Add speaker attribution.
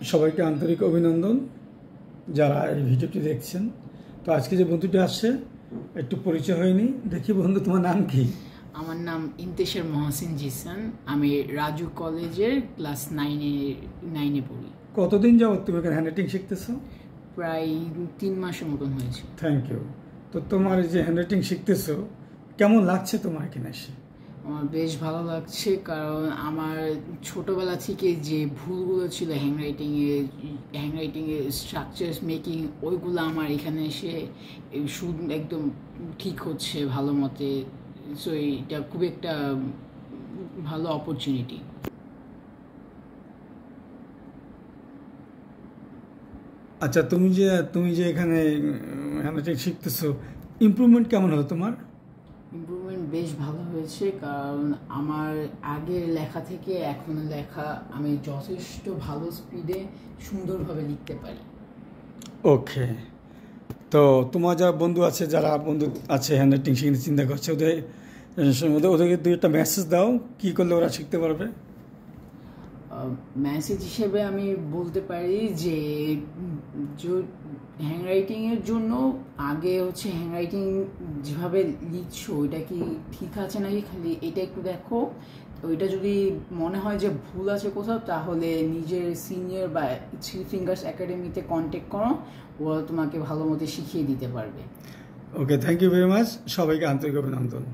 Speaker 1: সবাইকে আন্তরিক অভিনন্দন যারা এই ভিডিওটি দেখছেন। তো আজকে যে বন্ধুটি আসছে একটু পরিচয় হয়নি, দেখি বন্ধু তোমার নাম কি?
Speaker 2: আমার নাম ইন্তেশার মহসিন জিসান। আমি রাজু কলেজের ক্লাস 9-এ পড়ি।
Speaker 1: কতদিন যাবত তুমি এখানে হ্যান্ডরাইটিং শিখতেছো?
Speaker 2: প্রায় 3 মাসের মতন হয়েছে।
Speaker 1: Thank you. তো তোমার এই যে হ্যান্ডরাইটিং শিখতেছো কেমন লাগছে তোমার এখানে এসে?
Speaker 2: আমার বেশ ভালো লাগছে, কারণ আমার ছোটোবেলা থেকে যে ভুলগুলো ছিল হ্যান্ডরাইটিংয়ে স্ট্রাকচার্স মেকিং, ওইগুলো আমার এখানে এসে একদম ঠিক হচ্ছে ভালো মতে। সো এটা খুব একটা ভালো অপরচুনিটি।
Speaker 1: আচ্ছা, তুমি যে এখানে হ্যান্ডরাইটিং শিখতেছো, ইমপ্রুভমেন্ট কেমন হলো তোমার?
Speaker 2: ইমপ্রুভমেন্ট বেশ ভালো হয়েছে, কারণ আমার আগের লেখা থেকে এখনের লেখা আমি যথেষ্ট ভালো স্পিডে সুন্দরভাবে লিখতে পারি।
Speaker 1: ওকে। তো তোমার যারা বন্ধু আছে হ্যান্ডরাইটিং শিখতে চিন্তা করছে, ওদেরকে দুই একটা মেসেজ দাও, কী করলে ওরা শিখতে পারবে?
Speaker 2: মেসেজ হিসেবে আমি বলতে পারি যে হ্যান্ডরাইটিংয়ের জন্য আগে হ্যান্ডরাইটিং যেভাবে লিখছো ওইটা কি ঠিক আছে নাকি, খালি এটা একটু দেখো। ওইটা যদি মনে হয় যে ভুল আছে কোথাও, তাহলে নিজের সিনিয়র বা থ্রি ফিঙ্গার্স একাডেমিতে কন্ট্যাক্ট করো, ওরা তোমাকে ভালো মতো শিখিয়ে দিতে পারবে।
Speaker 1: ওকে, থ্যাংক ইউ ভেরি মাচ। সবাইকে আন্তরিক অভিনন্দন।